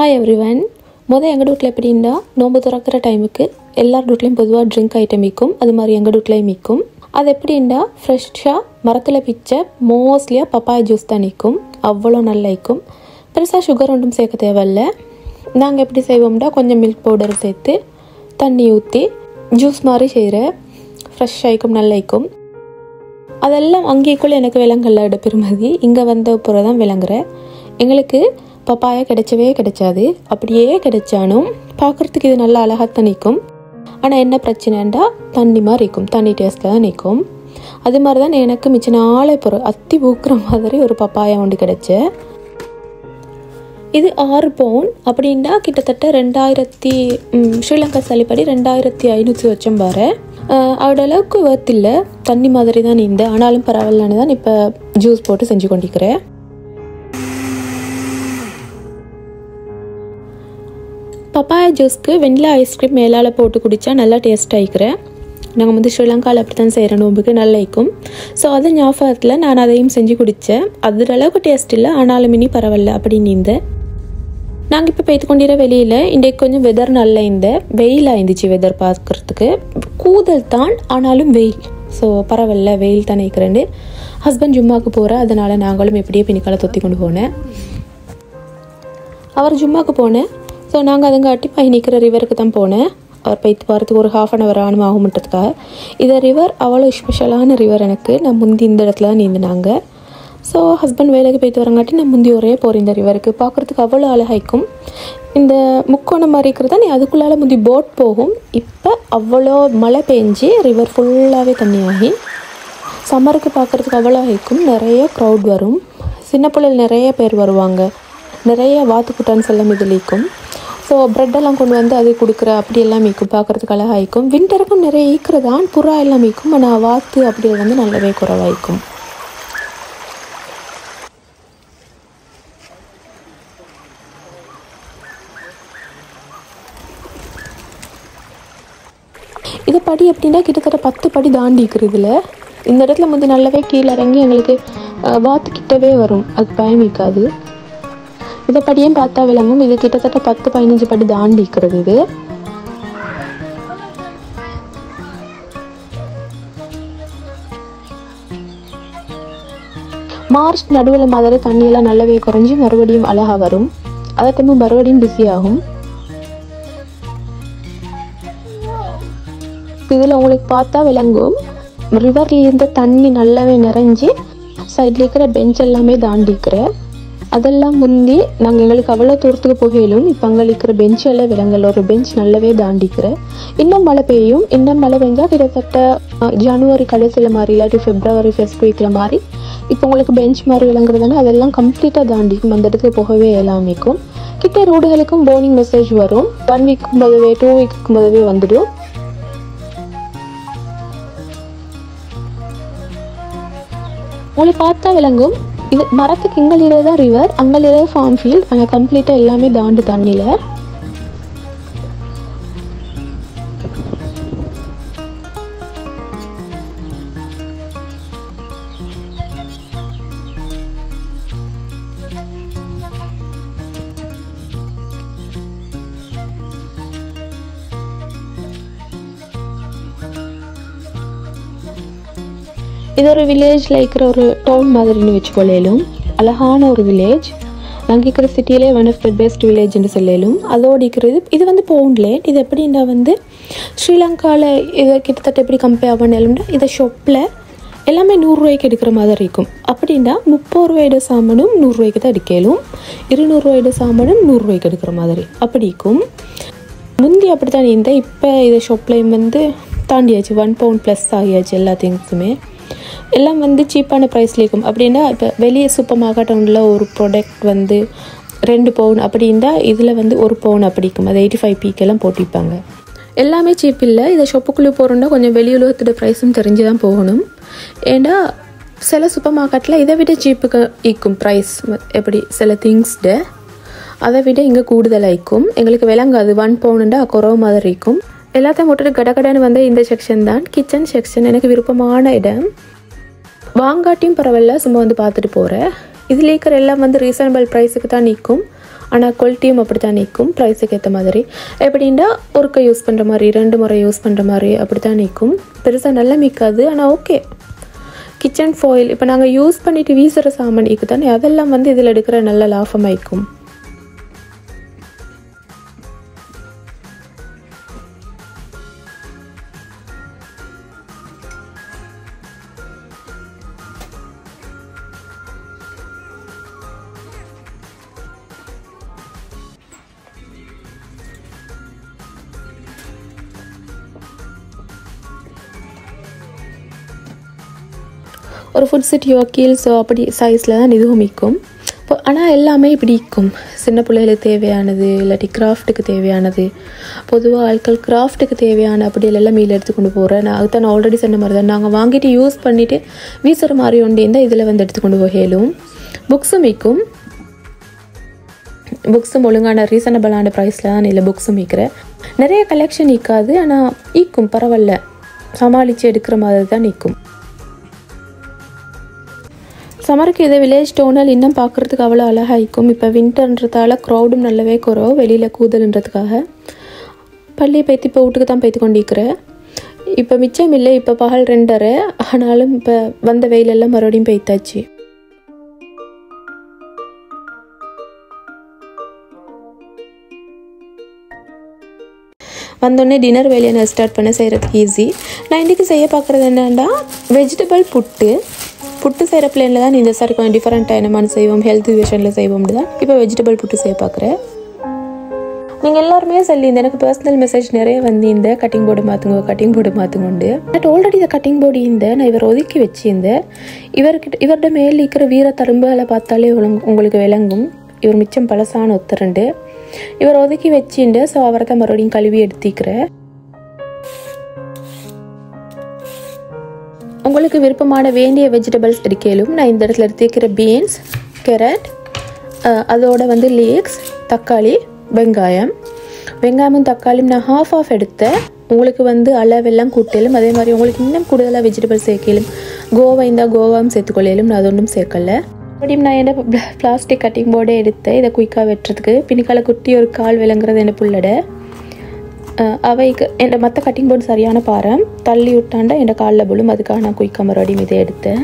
Hi everyone. எங்கள் வீட்டில் எப்படின்னா நோம்பு திறக்கிற டைமுக்கு எல்லார் வீட்லேயும் பொதுவாக ட்ரிங்க் ஐட்டம் விற்கும். அது மாதிரி எங்கள் வீட்லேயும் விற்கும். அது எப்படின்னா ஃப்ரெஷ்ஷாக மரத்தில் பிச்ச மோஸ்ட்லியாக பப்பாயா ஜூஸ் தான் நிற்கும். அவ்வளோ நல்லா இருக்கும். பெருசாக சுகர் ஒன்றும் சேர்க்க தேவையில்லை. நாங்கள் எப்படி செய்வோம்னா கொஞ்சம் மில்க் பவுடர் சேர்த்து தண்ணி ஊற்றி ஜூஸ் மாதிரி செய்கிற ஃப்ரெஷ் ஆகிக்கும், நல்லா இருக்கும். அதெல்லாம் அங்கேக்குள்ளே எனக்கு விலங்கல்ல இட பெருமதி. இங்கே வந்த பிறகு தான் விளங்குறேன். எங்களுக்கு பப்பாயா கிடைச்சவே கிடைச்சாது. அப்படியே கிடைச்சாலும் பார்க்குறதுக்கு இது நல்லா அழகாக நிற்கும். ஆனால் என்ன பிரச்சனைண்டா தண்ணி மாதிரி இருக்கும், தண்ணி டேஸ்ட்டில் தான் நிற்கும். அது மாதிரி தான் எனக்கு மிச்ச நாளே போகிற அத்தி பூக்குற மாதிரி ஒரு பப்பாயா ஒன்று கிடைச்ச. இது 6 பவுன் அப்படின்னா கிட்டத்தட்ட 2000 ஸ்ரீலங்கா சலிப்படி 2500 வச்சம் பாரு. அவரோட அளவுக்கு வேர்த்தில்லை, தண்ணி மாதிரி தான் இந்த. ஆனாலும் பரவாயில்லன்னு தான் இப்போ ஜூஸ் போட்டு செஞ்சு கொண்டிருக்கிறேன். பப்பாயா ஜூஸ்க்கு வெண்ணிலா ஐஸ்கிரீம் மேலால் போட்டு குடித்தா நல்லா டேஸ்ட் ஆகிக்கிறேன். நாங்கள் ஸ்ரீலங்காவில் அப்படி தான் செய்கிற நோம்புக்கு நல்லா இருக்கும். ஸோ அது ஞாபகத்தில் நான் அதையும் செஞ்சு குடித்தேன். அது அளவுக்கு டேஸ்ட் இல்லை, ஆனாலும் இனி பரவாயில்ல அப்படின்னு இருந்தேன். நாங்கள் இப்போ பெய்து கொண்டிருக்கிற வெளியில் இன்றைக்கு கொஞ்சம் வெதர் நல்லா வெயிலாக இருந்துச்சு. வெதர் பார்க்குறதுக்கு கூதல் தான், ஆனாலும் வெயில். ஸோ பரவாயில்ல, வெயில் தான் நிற்கிறேன். ஹஸ்பண்ட் ஜும்மாவுக்கு போகிறேன், அதனால் நாங்களும் எப்படியே பின்னிக்கால தொத்தி கொண்டு போனேன். அவர் ஜும்மாவுக்கு போனேன். ஸோ நாங்கள் அதுங்காட்டி நிற்கிற ரிவருக்கு தான் போனேன். அவர் போய்த்து போகிறதுக்கு ஒரு 1/2 hour ஆகும்ன்றதுக்காக. இந்த ரிவர் அவ்வளோ ஸ்பெஷலான ரிவர் எனக்கு. நான் முந்தி இந்த இடத்துல தான் நீந்தினாங்க. ஸோ ஹஸ்பண்ட் வேலைக்கு போய்த்து வரங்காட்டி நான் முந்தி ஒரே போகிறேன் இந்த ரிவருக்கு. பார்க்குறதுக்கு அவ்வளோ அழகாய்க்கும். இந்த முக்கோணம் மாதிரி இருக்கிறதா நீ அதுக்குள்ளால் முந்தி போட் போகும். இப்போ அவ்வளோ மழை பெஞ்சு ரிவர் ஃபுல்லாகவே தண்ணியாகி சம்மருக்கு பார்க்குறதுக்கு அவ்வளோ ஆகிக்கும். நிறைய க்ரௌட் வரும், சின்ன பிள்ளைகள் நிறைய பேர் வருவாங்க. நிறைய வாத்துக்குட்டான்ஸ் எல்லாம் இதில் இருக்கும். ஸோ ப்ரெட்டெல்லாம் கொண்டு வந்து அது கொடுக்குற அப்படி எல்லாம் மீக்கும், பார்க்குறதுக்கு அழகாகிக்கும். விண்டருக்கும் நிறைய ஈக்கிறதான் புறா எல்லாம் மீக்கும். ஆனால் வாத்து அப்படி வந்து நல்லாவே குறைவாய்க்கும். இது படி எப்படின்னா கிட்டத்தட்ட 10 படி தாண்டி இருக்கிறதுல. இந்த இடத்துல முந்தி நல்லாவே கீழே இறங்கி எங்களுக்கு வாத்துக்கிட்டவே வரும், அது பயமிக்காது. இதை படியும் பார்த்தா விளங்கும். இது கிட்டத்தட்ட 10-15 படி தாண்டி இருக்கிறது. இது மார்ச் நடுவில் மாதிரி தண்ணியெல்லாம் நல்லாவே குறைஞ்சி மறுபடியும் அழகா வரும். அதற்கு மறுபடியும் பிஸி ஆகும். இதில் உங்களுக்கு பார்த்தா விளங்கும், ரிவர்ல இருந்த தண்ணி நல்லாவே நிறைஞ்சி சைட்ல இருக்கிற பெஞ்ச் எல்லாமே தாண்டிக்கிற. அதெல்லாம் முந்தி நாங்கள் எங்களுக்கு அவ்வளோ தூரத்துக்கு போகலும் இப்போ அங்கே இருக்கிற பெஞ்செல்லாம் விலங்கல். ஒரு பெஞ்ச் நல்லாவே தாண்டிக்கிற. இன்னும் மழை பெய்யும். இன்னும் மழை பெஞ்சால் கிட்டத்தட்ட ஜனவரி கடைசியில் மாதிரி இல்லாட்டி February 1st week மாதிரி இப்போ உங்களுக்கு பெஞ்ச் மாதிரி விளங்குறதுனால அதெல்லாம் கம்ப்ளீட்டாக தாண்டிக்கும். அந்த இடத்துக்கு போகவே எல்லாமேக்கும். கிட்ட ரோடுகளுக்கும் வார்னிங் மெசேஜ் வரும். 1 week போதவே 2 week போதவே வந்துடும். உங்களை பார்த்தா விளங்கும். இது மரத்துக்கு இங்கே தான் ரிவர், அங்கே ஃபார்ம் ஃபீல்ட். ஆனால் கம்ப்ளீட்டாக எல்லாமே தாண்டு தண்ணியில். இது ஒரு வில்லேஜில் இருக்கிற ஒரு டவுன் மாதிரின்னு வச்சுக்கொள்ளும். அழகான ஒரு வில்லேஜ். நாங்கள் இருக்கிற சிட்டியிலே ஒன் ஆஃப் த பெஸ்ட் வில்லேஜ்னு சொல்லலும். அதோடு இருக்கிறது இது வந்து பவுண்ட்லேண்ட். இது எப்படின்னா வந்து ஸ்ரீலங்காவில் இதை கிட்டத்தட்ட எப்படி கம்பேர் பண்ணலும்னா இதை ஷாப்பில் எல்லாமே 100 ரூபாய்க்கு எடுக்கிற மாதிரி இருக்கும். அப்படின்னா 30 ரூபாயோட சாமானும் 100 ரூபாய்க்கு தான் எடுக்கலும். 200 ரூபாயோட சாமானும் 100 ரூபாய்க்கு எடுக்கிற மாதிரி அப்படி இருக்கும். முந்தி அப்படி தான் இருந்தால் இப்போ இதை ஷாப்லேயும் வந்து தாண்டியாச்சு. 1 pound ப்ளஸ் ஆகியாச்சு. எல்லா திங்ஸுமே எல்லாம் வந்து சீப்பான ப்ரைஸில் இருக்கும். அப்படின்னா இப்போ வெளியே சூப்பர் மார்க்கெட்டில் ஒரு ப்ராடக்ட் வந்து 2 pound அப்படின்னா இதில் வந்து 1 pound அப்படி இருக்கும். அது 85 பீக்கெல்லாம் போட்டிருப்பாங்க. எல்லாமே சீப் இல்லை. இதை ஷாப்புக்குள்ளே போகிறோன்னா கொஞ்சம் வெளியுலகத்தோட ப்ரைஸும் தெரிஞ்சு தான் போகணும். ஏன்னா சில சூப்பர் மார்க்கெட்டில் இதை விட சீப்புக்கு இருக்கும் ப்ரைஸ். எப்படி சில திங்ஸ்ட அதை விட இங்கே கூடுதலாக இருக்கும். எங்களுக்கு விளங்காது. 1 pound குறவு மாதிரி இருக்கும். எல்லாத்தையும் போட்டுட்டு கடகடன்னு வந்து இந்த செக்ஷன் தான் கிச்சன் செக்ஷன். எனக்கு விருப்பமான இடம். வாங்காட்டியும் பரவாயில்ல, சும்மா வந்து பார்த்துட்டு போகிறேன். இதில் இருக்கிற எல்லாம் வந்து ரீசனபிள் ப்ரைஸுக்கு தான் நிற்கும். ஆனால் குவாலிட்டியும் அப்படி தான் நிற்கும், ப்ரைஸுக்கு ஏற்ற மாதிரி. எப்படின்னா ஒருக்கா யூஸ் பண்ணுற மாதிரி 2 முறை யூஸ் பண்ணுற மாதிரி அப்படி தான் நிற்கும். பெருசாக நல்லா நிற்காது, ஆனால் ஓகே. கிச்சன் ஃபாயில் இப்போ நாங்கள் யூஸ் பண்ணிவிட்டு வீசுகிற சாமான் இருக்கு தானே, அதெல்லாம் வந்து இதில் எடுக்கிற நல்ல லாபமாக இருக்கும். ஒரு ஃபுட் சிட்டியோ கீல்ஸோ அப்படி சைஸில் தான் இதுவும் விற்கும். இப்போ ஆனால் எல்லாமே இப்படி விற்கும். சின்ன பிள்ளைகளுக்கு தேவையானது, இல்லாட்டி கிராஃப்ட்டுக்கு தேவையானது. பொதுவாக ஆட்கள் கிராஃப்ட்டுக்கு தேவையான அப்படி எல்லாம் மீல் எடுத்து கொண்டு போகிறேன். அதுதான் நான் ஆல்ரெடி சொன்ன மாதிரி தான், நாங்கள் வாங்கிட்டு யூஸ் பண்ணிவிட்டு வீசுகிற மாதிரி ஒன்று இருந்தால் இதில் வந்து எடுத்து கொண்டு போகலும். புக்ஸும் விற்கும். புக்ஸும் ஒழுங்கான ரீசனபிளான ப்ரைஸில் தான் இல்லை புக்ஸும் விற்கிறேன். நிறைய கலெக்ஷன் விற்காது, ஆனால் விற்கும், பரவாயில்ல, சமாளித்து எடுக்கிற மாதிரி தான் நிற்கும். சம்மருக்கு இதை வில்லேஜ் டவுனில் இன்னும் பார்க்குறதுக்கு அவ்வளோ அழகாக இருக்கும். இப்போ வின்டர்ன்றதால க்ரௌடும் நல்லாவே குறவு, வெளியில் கூதல்ன்றதுக்காக. பள்ளி பைத்து இப்போ வீட்டுக்கு தான் பைத்து கொண்டிருக்கிறேன். இப்போ மிச்சம் இல்லை, இப்போ பகல் 2:30, ஆனாலும் இப்போ வந்த வெயிலெல்லாம் மறுபடியும் பெய்த்தாச்சு. வந்தோடனே டின்னர் வேலையை நான் ஸ்டார்ட் பண்ண செய்கிறதுக்கு ஈஸி. நான் இன்றைக்கி செய்ய பார்க்குறது என்னென்னா வெஜிடபிள் புட்டு செய்கிற பிளேனில் தான் இந்த சாரி கொஞ்சம் டிஃப்ரெண்ட்டாக என்னமானு செய்வோம், ஹெல்த் விஷனில் செய்வோம்னு தான் இப்போ வெஜிடபிள் புட்டு செய்ய பார்க்குறேன். நீங்கள் எல்லாருமே சொல்லியிருந்தேன், எனக்கு பர்சனல் மெசேஜ் நிறைய வந்திருந்த கட்டிங் போர்டு மாற்றுங்கொண்டு. பட் ஆல்ரெடி இந்த கட்டிங் போர்டு நான் இவர் ஒதுக்கி வச்சிருந்தேன். இவர்கிட்ட மேலே இருக்கிற வீர தரும்புகளை பார்த்தாலே உங்களுக்கு விளங்கும். இவர் மிச்சம் பழசான ஒத்துறண்டு இவர் ஒதுக்கி வச்சுண்டு. ஸோ அவரை தான் மறுபடியும் கழுவி எடுத்துக்கிறேன். உங்களுக்கு விருப்பமான வேண்டிய வெஜிடபிள்ஸ் எடுக்கலும். நான் இந்த இடத்துல எடுத்துக்கிற பீன்ஸ், கேரட், அதோட வந்து லீக்ஸ், தக்காளி, வெங்காயமும் தக்காளியும் நான் ஹாஃப் எடுத்தேன். உங்களுக்கு வந்து அளவெல்லாம் கூட்டலும். அதே மாதிரி உங்களுக்கு இன்னும் கூடுதலாக வெஜிடபிள்ஸ் சேர்க்கலும். கோவா இருந்தால் கோவாவும் சேர்த்துக்கொள்ளையிலும். நான் அது ஒன்றும் சேர்க்கலை. மறுபடியும் நான் என்ன பிளாஸ்டிக் கட்டிங் போர்டே எடுத்தேன் இதை குயிக்காக வெட்டுறதுக்கு. பின்னிக்கால குட்டி ஒரு கால் விளங்குறது என்ன புள்ளட அவைக்கு என் மற்ற கட்டிங் போர்டு சரியான பாரம் தள்ளி விட்டாண்டா என் காலில் போலும். அதுக்காக நான் குயிக்காக மறுபடியும் இதை எடுத்தேன்.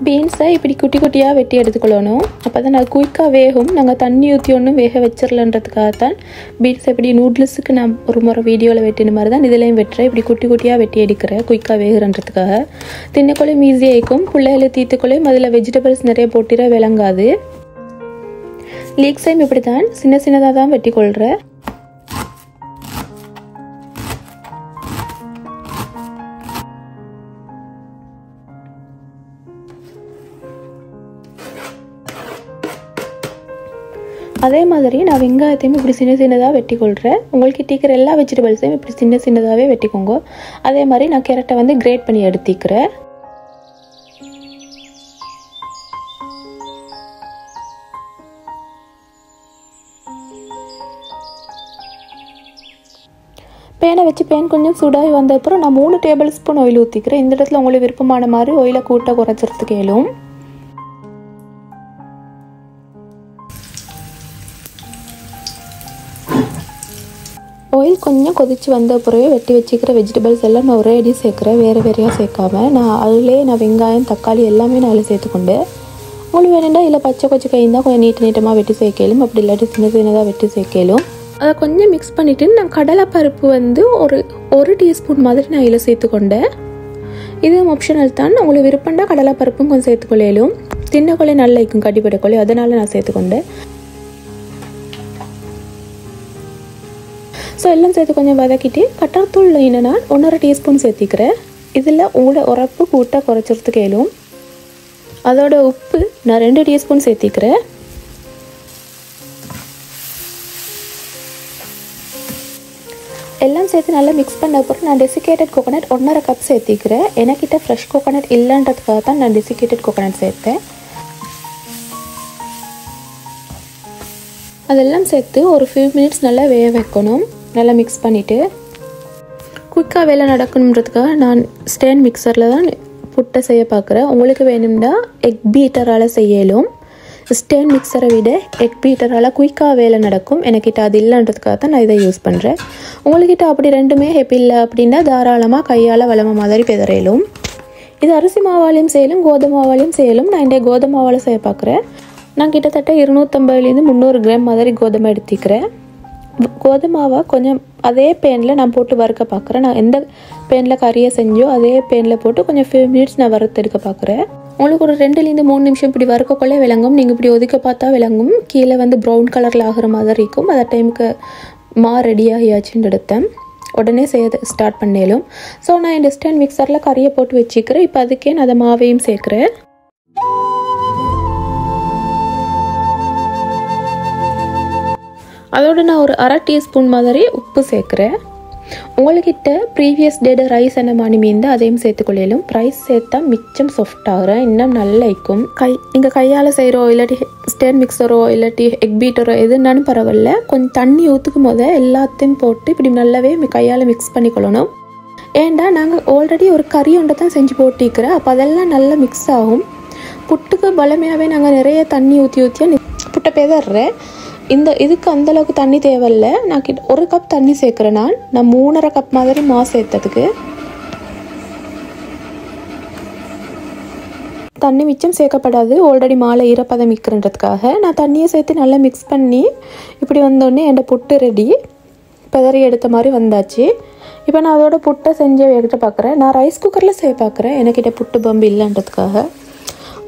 பீன்ஸை இப்படி குட்டி குட்டியாக வெட்டி எடுத்துக்கொள்ளணும். அப்போ தான் அது குயிக்காக வேகும். நாங்கள் தண்ணி ஊற்றி ஒன்றும் வேக வச்சிடலன்றதுக்காகத்தான் பீன்ஸ் எப்படி நூடுல்ஸுக்கு நான் ஒரு முறை வீடியோவில் வெட்டின மாதிரி தான் இதுலேயும் வெட்டுறேன். இப்படி குட்டி குட்டியாக வெட்டி எடுக்கிறேன் குயிக்காக வேகுறன்றதுக்காக. தின்னக்குள்ளையும் ஈஸியாக இருக்கும். பிள்ளைகளை தீத்துக்குள்ளையும் அதில் வெஜிடபிள்ஸ் நிறைய போட்டிட விளங்காது. லீக்ஸையும் இப்படி தான் சின்னதாக தான் வெட்டி கொள்கிறேன். அதே மாதிரி நான் வெங்காயத்தையும் இப்படி சின்னதாக வெட்டி கொள்கிறேன். உங்களுக்கு டீக்கிற எல்லா வெஜிடபிள்ஸையும் இப்படி சின்னதாகவே வெட்டிக்கோங்க. அதே மாதிரி நான் கேரட்டை வந்து கிரேட் பண்ணி எடுத்துக்கிறேன். பேனை வச்சு பேன் கொஞ்சம் சூடாகி வந்த அப்புறம் நான் 3 டேபிள் ஸ்பூன் ஆயில் ஊற்றிக்கிறேன். இந்த இடத்துல உங்களுக்கு விருப்பமான மாதிரி ஆயிலை கூட்ட குறைச்சிறதுக்கு இயலும். ஆயில் கொஞ்சம் கொதித்து வந்த அப்புறமே வெட்டி வச்சுக்கிற வெஜிடபிள்ஸ் எல்லாம் நான் ஒரே அடி சேர்க்குறேன், வேறையாக சேர்க்காம. நான் வெங்காயம் தக்காளி எல்லாமே நான் அதில் சேர்த்துக்கொண்டு உங்களுக்கு வேணுண்டா இல்லை பச்சை கைந்தான் கொஞ்சம் நீட்டமாக வெட்டி சேர்க்கலும். அப்படி இல்லாட்டி சின்னதாக வெட்டி சேர்க்கலும். அதை கொஞ்சம் மிக்ஸ் பண்ணிவிட்டு நான் கடலைப்பருப்பு வந்து ஒரு டீஸ்பூன் மாதிரி நான் இதில் சேர்த்துக்கொண்டேன். இதுவும் ஆப்ஷனல் தான். உங்களுக்கு விருப்பம்டா கடலைப்பருப்பும் கொஞ்சம் சேர்த்துக்கொள்ளையிலும். தின்னக்கொள்ளை நல்லா இருக்கும் கட்டிப்படக்கொள்ளை, அதனால் நான் சேர்த்துக்கொண்டேன். ஸோ எல்லாம் சேர்த்து கொஞ்சம் வதக்கிட்டு கட்டாத்தூள் என்னென்னா 1.5 டீஸ்பூன் சேர்த்திக்கிறேன். இதில் உங்களோட உரப்பு கூட்ட குறைச்சிறதுக்கு இயலும். அதோட உப்பு நான் 2 டீஸ்பூன் சேர்த்திக்கிறேன். எல்லாம் சேர்த்து நல்லா மிக்ஸ் பண்ண அப்புறம் நான் டெசிகேட்டட் கோகோனட் 1.5 கப் சேர்த்திக்கிறேன். எனக்கிட்ட ஃப்ரெஷ் கோகோனட் இல்லைன்றதுக்காக தான் நான் டெசிகேட்டட் கோகோனட் சேர்த்தேன். அதெல்லாம் சேர்த்து ஒரு few minutes நல்லா வேக வைக்கணும். நல்லா மிக்ஸ் பண்ணிவிட்டு குயிக்காக வேலை நடக்கணுன்றதுக்காக நான் ஸ்டாண்ட் மிக்சரில் தான் புட்டை செய்ய பார்க்குறேன். உங்களுக்கு வேணும்னா எக் பீட்டரால் செய்யலும். ஸ்டேன் மிக்சரை விட எக் பீட்டரால் குயிக்காக வேலை நடக்கும். எனக்கிட்ட அது இல்லைன்றதுக்காக தான் நான் இதை யூஸ் பண்ணுறேன். உங்கள்கிட்ட அப்படி ரெண்டுமே ஹெப்பி இல்லை அப்படின்னா தாராளமாக கையால் வளம மாதிரி பெதறையிலும். இது அரிசி மாவாலையும் செய்யலும், கோதுமை மாவாலையும் செய்யலும். நான் இந்த கோதுமை மாவால் செய்ய பார்க்குறேன். நான் கிட்டத்தட்ட 250 300 கிராம் மாதிரி கோதுமை எடுத்துக்கிறேன். கோதுமை மாவை கொஞ்சம் அதே பேனில் நான் போட்டு வறுக்க பார்க்குறேன். நான் எந்த பேனில் கறியை செஞ்சோ அதே பேனில் போட்டு கொஞ்சம் 5 மினிட்ஸ் நான் வறுத்து எடுக்க பார்க்குறேன். உங்களுக்கு ஒரு 2-3 நிமிஷம் இப்படி வறுக்கக்குள்ளே விளங்கும். நீங்கள் இப்படி ஒதுக்க பார்த்தா விளங்கும். கீழே வந்து ப்ரௌன் கலரில் ஆகிற மாதிரி இருக்கும். அந்த டைமுக்கு ரெடி ஆகியாச்சுன்னு எடுத்தேன். உடனே செய்ய ஸ்டார்ட் பண்ணேலும். ஸோ நான் இந்த ஸ்டாண்ட் மிக்சரில் கறியை போட்டு வச்சுக்கிறேன். இப்போ அதுக்கே நான் அதை மாவையும் சேர்க்குறேன். அதோடு நான் ஒரு 1/2 டீஸ்பூன் மாதிரி உப்பு சேர்க்குறேன். உங்கள்கிட்ட ப்ரீவியஸ் டேட ரைஸ் என்ன மானி மீந்து அதையும் சேர்த்துக்கொள்ளும். ரைஸ் சேர்த்தா மிச்சம் சாஃப்ட் ஆகிறேன், இன்னும் நல்லா இருக்கும். நீங்கள் கையால் செய்கிறோ இல்லாட்டி ஸ்டேன் மிக்சரோ இல்லாட்டி எக் பீட்டரோ எதுனாலும் பரவாயில்ல. கொஞ்சம் தண்ணி ஊற்றுக்கும் போது எல்லாத்தையும் போட்டு இப்படி நல்லாவே கையால் மிக்ஸ் பண்ணிக்கொள்ளணும். ஏன்டா நாங்கள் ஆல்ரெடி ஒரு கறி ஒன்றை தான் செஞ்சு போட்டிருக்கிறேன். அப்போ அதெல்லாம் நல்லா மிக்ஸ் ஆகும். புட்டுக்கு பலமையாகவே நாங்கள் நிறைய தண்ணி ஊற்றியாக புட்டை பெதறேன். இதுக்கு அந்தளவுக்கு தண்ணி தேவையில்லை. நான் 1 கப் தண்ணி சேர்க்குறேன். நான் 3.5 கப் மாதிரி மாவு சேர்த்ததுக்கு தண்ணி மிச்சம் சேர்க்கப்படாது. ஆல்ரெடி மாலை ஈரப்பதம் மிக்கிறன்றதுக்காக நான் தண்ணியை சேர்த்து நல்லா மிக்ஸ் பண்ணி இப்படி வந்தோடனே என் புட்டு ரெடி. பெதறி எடுத்த மாதிரி வந்தாச்சு. இப்போ நான் அதோட புட்டை செஞ்சு எடுத்து பார்க்குறேன். நான் ரைஸ் குக்கரில் செய்ய பார்க்குறேன். எனக்கிட்ட புட்டு பம்பு இல்லைன்றதுக்காக.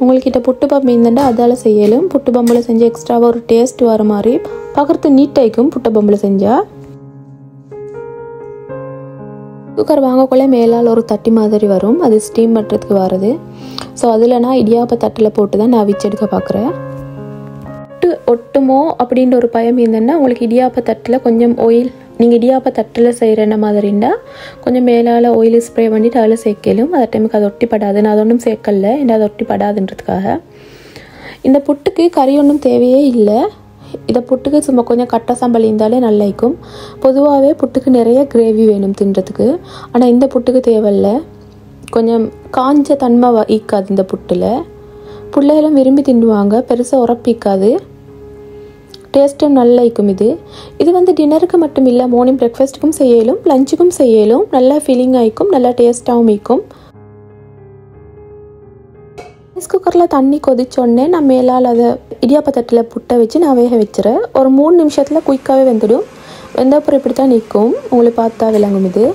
உங்கள்கிட்ட புட்டு பம்பு இருந்துட்டா அதால் செய்யலும். புட்டு பம்பில் செஞ்சு எக்ஸ்ட்ராவாக ஒரு டேஸ்ட் வர மாதிரி பார்க்குறது நீட்டாயிக்கும். புட்டு பம்பில் செஞ்சால் குக்கர் வாங்கக்குள்ளே மேலால் ஒரு தட்டி மாதிரி வரும். அது ஸ்டீம் பண்ணுறதுக்கு வர்றது. ஸோ அதில் நான் இடியாப்ப தட்டில் போட்டு தான் நான் அவிச்செடுக்க பார்க்குறேன். புட்டு ஒட்டுமோ அப்படின்ற ஒரு பயம் இருந்தேன்னா உங்களுக்கு இடியாப்ப தட்டில் கொஞ்சம் ஆயில், நீங்கள் இடியாப்ப தட்டில் செய்கிற மாதிரின்னா கொஞ்சம் மேலால் ஆயில் ஸ்ப்ரே பண்ணிவிட்டு அதில் சேர்க்கலும். அந்த டைமுக்கு அது ஒட்டிப்படாது. நான் அது ஒன்றும் சேர்க்கல, ஏன்னா அது ஒட்டிப்படாதுன்றதுக்காக. இந்த புட்டுக்கு கறி ஒன்றும் தேவையே இல்லை. இதை புட்டுக்கு சும்மா கொஞ்சம் கட்டை சாம்பல் இருந்தாலே நல்லா இருக்கும். பொதுவாகவே புட்டுக்கு நிறைய கிரேவி வேணும் தின்றதுக்கு. ஆனால் இந்த புட்டுக்கு தேவையில்லை. கொஞ்சம் காஞ்ச தன்மை ஈக்காது இந்த புட்டில். பிள்ளைகளும் விரும்பி தின்னுவாங்க. பெருசாக உரப்பிக்காது. டேஸ்ட்டும் நல்லா இருக்கும். இது வந்து டின்னருக்கு மட்டும் இல்லை, மார்னிங் பிரேக்ஃபாஸ்ட்டுக்கும் செய்யலும், லஞ்சுக்கும் செய்யலும். நல்லா ஃபீலிங் ஆகிக்கும், நல்லா டேஸ்ட்டாகவும் இருக்கும். ரைஸ் குக்கரில் தண்ணி கொதிச்சோடனே நான் மேலால் அதை இடியாப்ப தட்டில் புட்டை வச்சு நான் வேக வச்சுறேன். ஒரு 3 நிமிஷத்தில் குயிக்காகவே வெந்துடும். வெந்தப்புறம் இப்படி தான் நிற்கும். உங்களுக்கு பார்த்தா விளங்கும். இது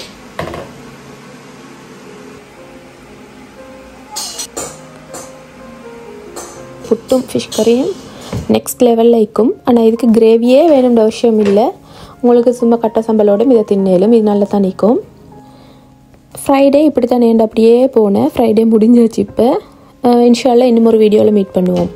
புட்டும் ஃபிஷ் கறியும் நெக்ஸ்ட் லெவலில் இருக்கும். ஆனால் இதுக்கு கிரேவியே வேணும்ன்ற அவசியம் இல்லை. உங்களுக்கு சும்மா கட்டை சம்பளோட இதை தின்னலும். இது நல்லா தான் நிற்கும். ஃப்ரைடே இப்படி தான் நேண்டு அப்படியே போனேன். ஃப்ரைடே முடிஞ்சிச்சு. இப்போ இன்ஷால்லா இன்னும் ஒரு வீடியோவில் மீட் பண்ணுவோம்.